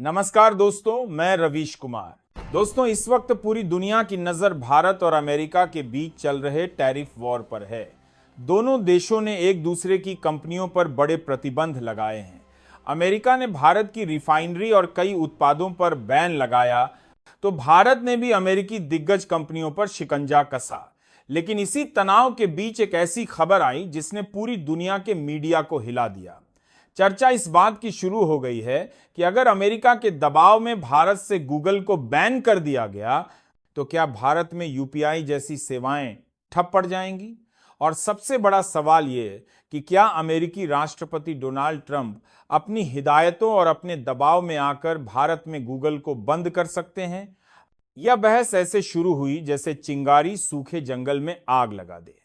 नमस्कार दोस्तों, मैं रवीश कुमार। दोस्तों, इस वक्त पूरी दुनिया की नजर भारत और अमेरिका के बीच चल रहे टैरिफ वॉर पर है। दोनों देशों ने एक दूसरे की कंपनियों पर बड़े प्रतिबंध लगाए हैं। अमेरिका ने भारत की रिफाइनरी और कई उत्पादों पर बैन लगाया, तो भारत ने भी अमेरिकी दिग्गज कंपनियों पर शिकंजा कसा। लेकिन इसी तनाव के बीच एक ऐसी खबर आई जिसने पूरी दुनिया के मीडिया को हिला दिया। चर्चा इस बात की शुरू हो गई है कि अगर अमेरिका के दबाव में भारत से गूगल को बैन कर दिया गया तो क्या भारत में यूपीआई जैसी सेवाएं ठप पड़ जाएंगी। और सबसे बड़ा सवाल यह कि क्या अमेरिकी राष्ट्रपति डोनाल्ड ट्रंप अपनी हिदायतों और अपने दबाव में आकर भारत में गूगल को बंद कर सकते हैं। यह बहस ऐसे शुरू हुई जैसे चिंगारी सूखे जंगल में आग लगा दे।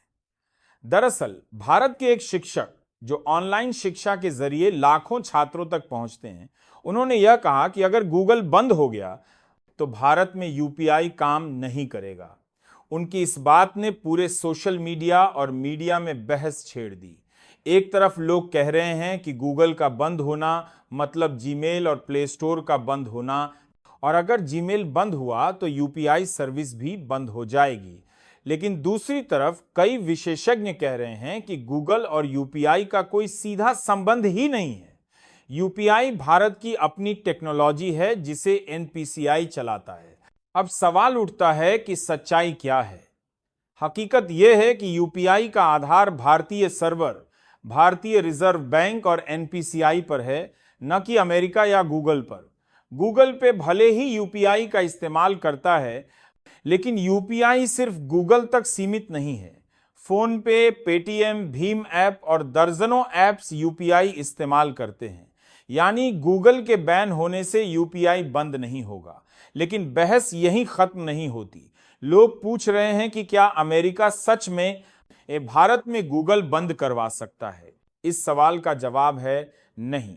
दरअसल भारत के एक शिक्षक जो ऑनलाइन शिक्षा के जरिए लाखों छात्रों तक पहुंचते हैं, उन्होंने यह कहा कि अगर गूगल बंद हो गया तो भारत में यूपीआई काम नहीं करेगा। उनकी इस बात ने पूरे सोशल मीडिया और मीडिया में बहस छेड़ दी। एक तरफ लोग कह रहे हैं कि गूगल का बंद होना मतलब जीमेल और प्ले स्टोर का बंद होना, और अगर जीमेल बंद हुआ तो यूपीआई सर्विस भी बंद हो जाएगी। लेकिन दूसरी तरफ कई विशेषज्ञ कह रहे हैं कि गूगल और यूपीआई का कोई सीधा संबंध ही नहीं है। यूपीआई भारत की अपनी टेक्नोलॉजी है जिसे एनपीसीआई चलाता है। अब सवाल उठता है कि सच्चाई क्या है। हकीकत यह है कि यूपीआई का आधार भारतीय सर्वर, भारतीय रिजर्व बैंक और एनपीसीआई पर है, न कि अमेरिका या गूगल पर। गूगल पे भले ही यूपीआई का इस्तेमाल करता है, लेकिन यूपीआई सिर्फ गूगल तक सीमित नहीं है। फोन पे, पेटीएम, भीम ऐप और दर्जनों ऐप्स यूपीआई इस्तेमाल करते हैं। यानी गूगल के बैन होने से यूपीआई बंद नहीं होगा। लेकिन बहस यहीं खत्म नहीं होती। लोग पूछ रहे हैं कि क्या अमेरिका सच में भारत में गूगल बंद करवा सकता है। इस सवाल का जवाब है नहीं,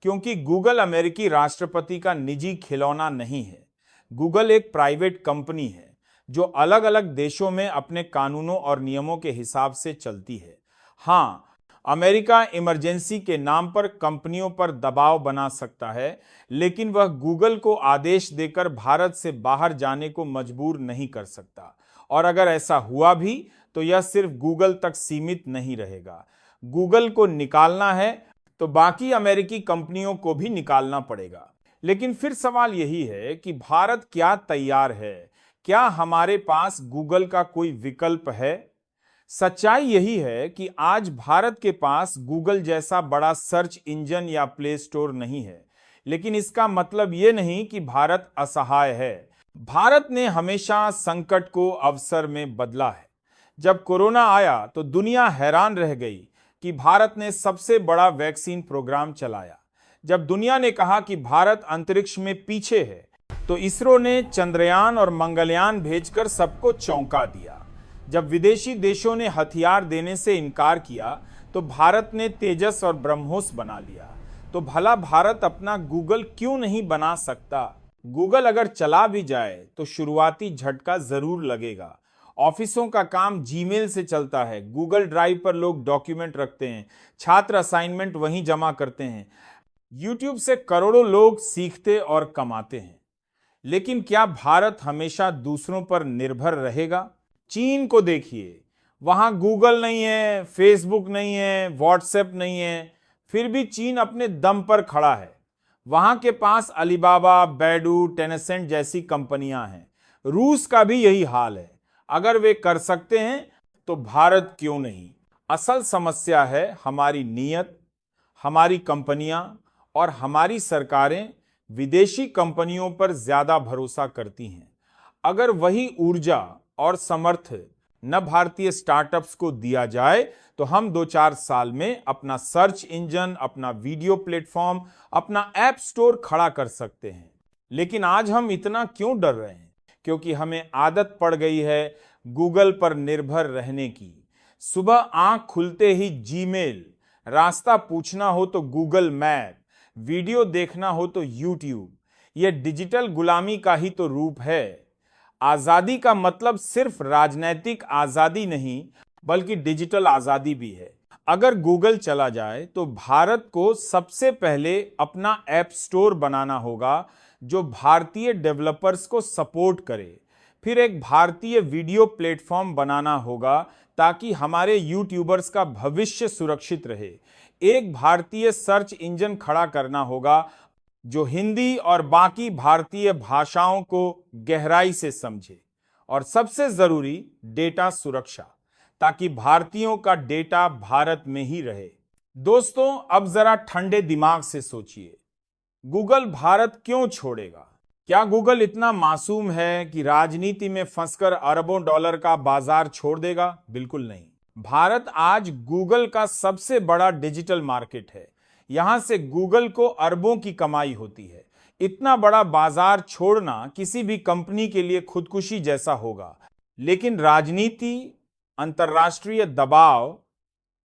क्योंकि गूगल अमेरिकी राष्ट्रपति का निजी खिलौना नहीं है। गूगल एक प्राइवेट कंपनी है जो अलग अलग देशों में अपने कानूनों और नियमों के हिसाब से चलती है। हाँ, अमेरिका इमरजेंसी के नाम पर कंपनियों पर दबाव बना सकता है, लेकिन वह गूगल को आदेश देकर भारत से बाहर जाने को मजबूर नहीं कर सकता। और अगर ऐसा हुआ भी तो यह सिर्फ गूगल तक सीमित नहीं रहेगा। गूगल को निकालना है तो बाकी अमेरिकी कंपनियों को भी निकालना पड़ेगा। लेकिन फिर सवाल यही है कि भारत क्या तैयार है? क्या हमारे पास गूगल का कोई विकल्प है? सच्चाई यही है कि आज भारत के पास गूगल जैसा बड़ा सर्च इंजन या प्ले स्टोर नहीं है, लेकिन इसका मतलब ये नहीं कि भारत असहाय है। भारत ने हमेशा संकट को अवसर में बदला है। जब कोरोना आया तो दुनिया हैरान रह गई कि भारत ने सबसे बड़ा वैक्सीन प्रोग्राम चलाया। जब दुनिया ने कहा कि भारत अंतरिक्ष में पीछे है, तो इसरो ने चंद्रयान और मंगलयान भेजकर सबको चौंका दिया। जब विदेशी देशों ने हथियार देने से इनकार किया तो भारत ने तेजस और ब्रह्मोस बना लिया। तो भला भारत अपना गूगल क्यों नहीं बना सकता? गूगल अगर चला भी जाए तो शुरुआती झटका जरूर लगेगा। ऑफिसों का काम जीमेल से चलता है, गूगल ड्राइव पर लोग डॉक्यूमेंट रखते हैं, छात्र असाइनमेंट वहीं जमा करते हैं, यूट्यूब से करोड़ों लोग सीखते और कमाते हैं। लेकिन क्या भारत हमेशा दूसरों पर निर्भर रहेगा? चीन को देखिए, वहां गूगल नहीं है, फेसबुक नहीं है, व्हाट्सएप नहीं है, फिर भी चीन अपने दम पर खड़ा है। वहां के पास अलीबाबा, बैडू, टेंसेंट जैसी कंपनियां हैं। रूस का भी यही हाल है। अगर वे कर सकते हैं तो भारत क्यों नहीं? असल समस्या है हमारी नीयत, हमारी कंपनियां और हमारी सरकारें विदेशी कंपनियों पर ज्यादा भरोसा करती हैं। अगर वही ऊर्जा और समर्थन न भारतीय स्टार्टअप्स को दिया जाए तो हम 2-4 साल में अपना सर्च इंजन, अपना वीडियो प्लेटफॉर्म, अपना ऐप स्टोर खड़ा कर सकते हैं। लेकिन आज हम इतना क्यों डर रहे हैं? क्योंकि हमें आदत पड़ गई है गूगल पर निर्भर रहने की। सुबह आंख खुलते ही जीमेल, रास्ता पूछना हो तो गूगल मैप, वीडियो देखना हो तो यूट्यूब। यह डिजिटल गुलामी का ही तो रूप है। आजादी का मतलब सिर्फ राजनैतिक आजादी नहीं, बल्कि डिजिटल आजादी भी है। अगर गूगल चला जाए तो भारत को सबसे पहले अपना ऐप स्टोर बनाना होगा जो भारतीय डेवलपर्स को सपोर्ट करे। फिर एक भारतीय वीडियो प्लेटफॉर्म बनाना होगा ताकि हमारे यूट्यूबर्स का भविष्य सुरक्षित रहे। एक भारतीय सर्च इंजन खड़ा करना होगा जो हिंदी और बाकी भारतीय भाषाओं को गहराई से समझे। और सबसे जरूरी डेटा सुरक्षा, ताकि भारतीयों का डेटा भारत में ही रहे। दोस्तों, अब जरा ठंडे दिमाग से सोचिए, गूगल भारत क्यों छोड़ेगा? क्या गूगल इतना मासूम है कि राजनीति में फंसकर अरबों डॉलर का बाजार छोड़ देगा? बिल्कुल नहीं। भारत आज गूगल का सबसे बड़ा डिजिटल मार्केट है। यहां से गूगल को अरबों की कमाई होती है। इतना बड़ा बाजार छोड़ना किसी भी कंपनी के लिए खुदकुशी जैसा होगा। लेकिन राजनीति, अंतर्राष्ट्रीय दबाव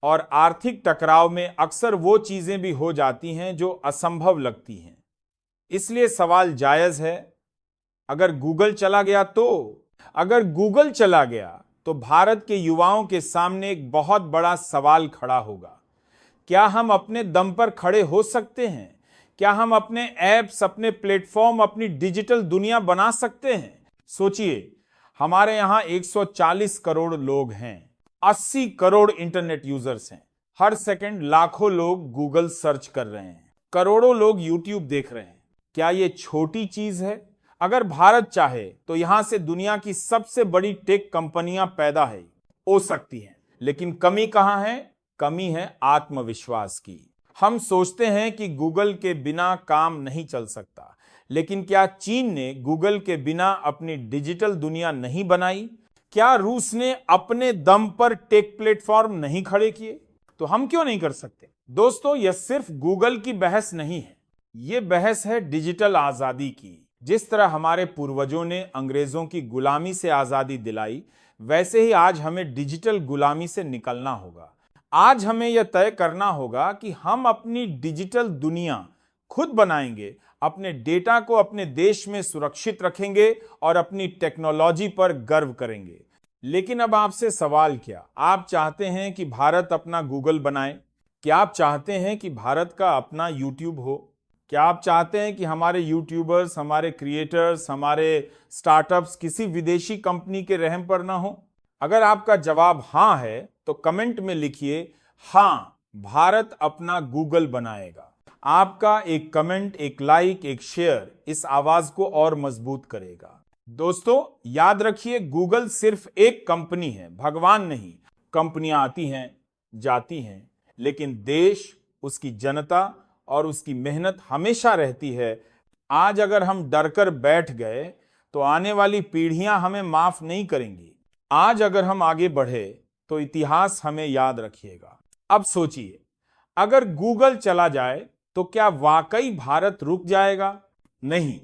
और आर्थिक टकराव में अक्सर वो चीजें भी हो जाती हैं जो असंभव लगती हैं। इसलिए सवाल जायज है, अगर गूगल चला गया तो भारत के युवाओं के सामने एक बहुत बड़ा सवाल खड़ा होगा। क्या हम अपने दम पर खड़े हो सकते हैं? क्या हम अपने ऐप्स, अपने प्लेटफॉर्म, अपनी डिजिटल दुनिया बना सकते हैं? सोचिए, हमारे यहां 140 करोड़ लोग हैं, 80 करोड़ इंटरनेट यूजर्स हैं। हर सेकंड लाखों लोग गूगल सर्च कर रहे हैं, करोड़ों लोग यूट्यूब देख रहे हैं। क्या ये छोटी चीज है? अगर भारत चाहे तो यहां से दुनिया की सबसे बड़ी टेक कंपनियां पैदा हो सकती हैं। लेकिन कमी कहां है? कमी है आत्मविश्वास की। हम सोचते हैं कि गूगल के बिना काम नहीं चल सकता, लेकिन क्या चीन ने गूगल के बिना अपनी डिजिटल दुनिया नहीं बनाई? क्या रूस ने अपने दम पर टेक प्लेटफॉर्म नहीं खड़े किए? तो हम क्यों नहीं कर सकते? दोस्तों, यह सिर्फ गूगल की बहस नहीं है, यह बहस है डिजिटल आजादी की। जिस तरह हमारे पूर्वजों ने अंग्रेजों की गुलामी से आजादी दिलाई, वैसे ही आज हमें डिजिटल गुलामी से निकलना होगा। आज हमें यह तय करना होगा कि हम अपनी डिजिटल दुनिया खुद बनाएंगे, अपने डेटा को अपने देश में सुरक्षित रखेंगे और अपनी टेक्नोलॉजी पर गर्व करेंगे। लेकिन अब आपसे सवाल, क्या आप चाहते हैं कि भारत अपना गूगल बनाए? क्या आप चाहते हैं कि भारत का अपना यूट्यूब हो? क्या आप चाहते हैं कि हमारे यूट्यूबर्स, हमारे क्रिएटर्स, हमारे स्टार्टअप्स किसी विदेशी कंपनी के रहम पर ना हो? अगर आपका जवाब हां है तो कमेंट में लिखिए, हां, भारत अपना गूगल बनाएगा। आपका एक कमेंट, एक लाइक, एक शेयर इस आवाज को और मजबूत करेगा। दोस्तों, याद रखिए, गूगल सिर्फ एक कंपनी है, भगवान नहीं। कंपनियां आती हैं, जाती हैं, लेकिन देश, उसकी जनता और उसकी मेहनत हमेशा रहती है। आज अगर हम डरकर बैठ गए तो आने वाली पीढ़ियां हमें माफ नहीं करेंगी। आज अगर हम आगे बढ़े तो इतिहास हमें याद रखिएगा। अब सोचिए, अगर गूगल चला जाए तो क्या वाकई भारत रुक जाएगा? नहीं,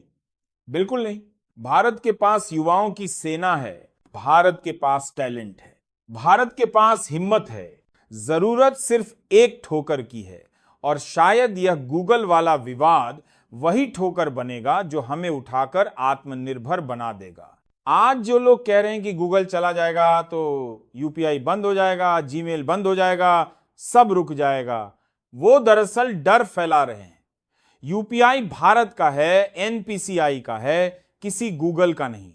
बिल्कुल नहीं। भारत के पास युवाओं की सेना है, भारत के पास टैलेंट है, भारत के पास हिम्मत है। जरूरत सिर्फ एक ठोकर की है, और शायद यह गूगल वाला विवाद वही ठोकर बनेगा जो हमें उठाकर आत्मनिर्भर बना देगा। आज जो लोग कह रहे हैं कि गूगल चला जाएगा तो यूपीआई बंद हो जाएगा, जीमेल बंद हो जाएगा, सब रुक जाएगा, वो दरअसल डर फैला रहे हैं। यूपीआई भारत का है, एनपीसीआई का है, किसी गूगल का नहीं।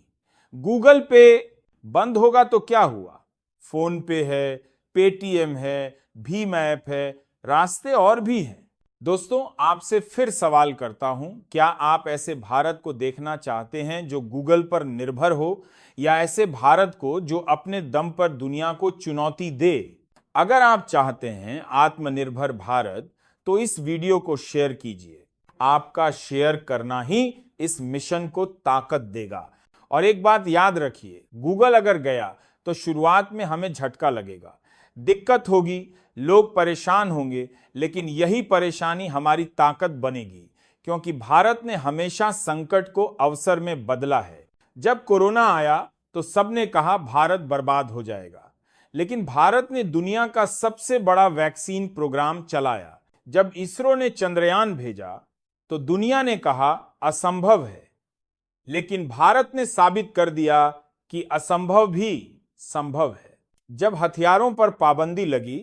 गूगल पे बंद होगा तो क्या हुआ? फोन पे है, पेटीएम है, भीम ऐप है, रास्ते और भी हैं। दोस्तों, आपसे फिर सवाल करता हूं, क्या आप ऐसे भारत को देखना चाहते हैं जो गूगल पर निर्भर हो, या ऐसे भारत को जो अपने दम पर दुनिया को चुनौती दे? अगर आप चाहते हैं आत्मनिर्भर भारत, तो इस वीडियो को शेयर कीजिए। आपका शेयर करना ही इस मिशन को ताकत देगा। और एक बात याद रखिए, गूगल अगर गया तो शुरुआत में हमें झटका लगेगा, दिक्कत होगी, लोग परेशान होंगे, लेकिन यही परेशानी हमारी ताकत बनेगी, क्योंकि भारत ने हमेशा संकट को अवसर में बदला है। जब कोरोना आया तो सबने कहा भारत बर्बाद हो जाएगा, लेकिन भारत ने दुनिया का सबसे बड़ा वैक्सीन प्रोग्राम चलाया। जब इसरो ने चंद्रयान भेजा तो दुनिया ने कहा असंभव है, लेकिन भारत ने साबित कर दिया कि असंभव भी संभव है। जब हथियारों पर पाबंदी लगी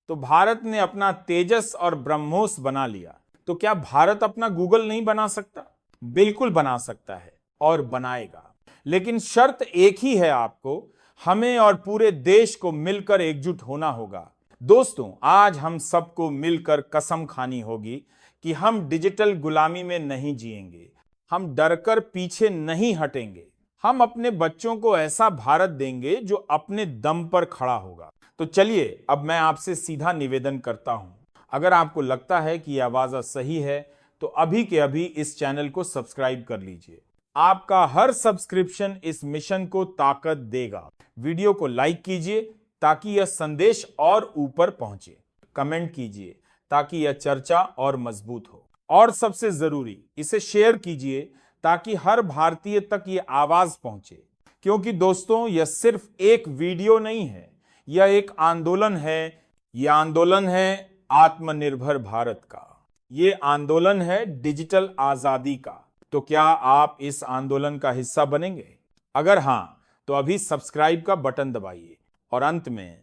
तो भारत ने अपना तेजस और ब्रह्मोस बना लिया, तो क्या भारत अपना गूगल नहीं बना सकता? बिल्कुल बना सकता है और बनाएगा। लेकिन शर्त एक ही है, आपको, हमें और पूरे देश को मिलकर एकजुट होना होगा। दोस्तों, आज हम सबको मिलकर कसम खानी होगी कि हम डिजिटल गुलामी में नहीं जिएंगे, हम डरकर पीछे नहीं हटेंगे। हम अपने बच्चों को ऐसा भारत देंगे जो अपने दम पर खड़ा होगा। तो चलिए, अब मैं आपसे सीधा निवेदन करता हूं, अगर आपको लगता है कि यह आवाज सही है तो अभी के अभी इस चैनल को सब्सक्राइब कर लीजिए। आपका हर सब्सक्रिप्शन इस मिशन को ताकत देगा। वीडियो को लाइक कीजिए ताकि यह संदेश और ऊपर पहुंचे। कमेंट कीजिए ताकि यह चर्चा और मजबूत हो। और सबसे जरूरी, इसे शेयर कीजिए ताकि हर भारतीय तक ये आवाज पहुंचे। क्योंकि दोस्तों, यह सिर्फ एक वीडियो नहीं है, यह एक आंदोलन है। यह आंदोलन है आत्मनिर्भर भारत का। ये आंदोलन है डिजिटल आजादी का। तो क्या आप इस आंदोलन का हिस्सा बनेंगे? अगर हां, तो अभी सब्सक्राइब का बटन दबाइए और अंत में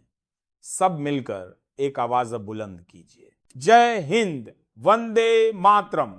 सब मिलकर एक आवाज बुलंद कीजिए। जय हिंद, वंदे मातरम।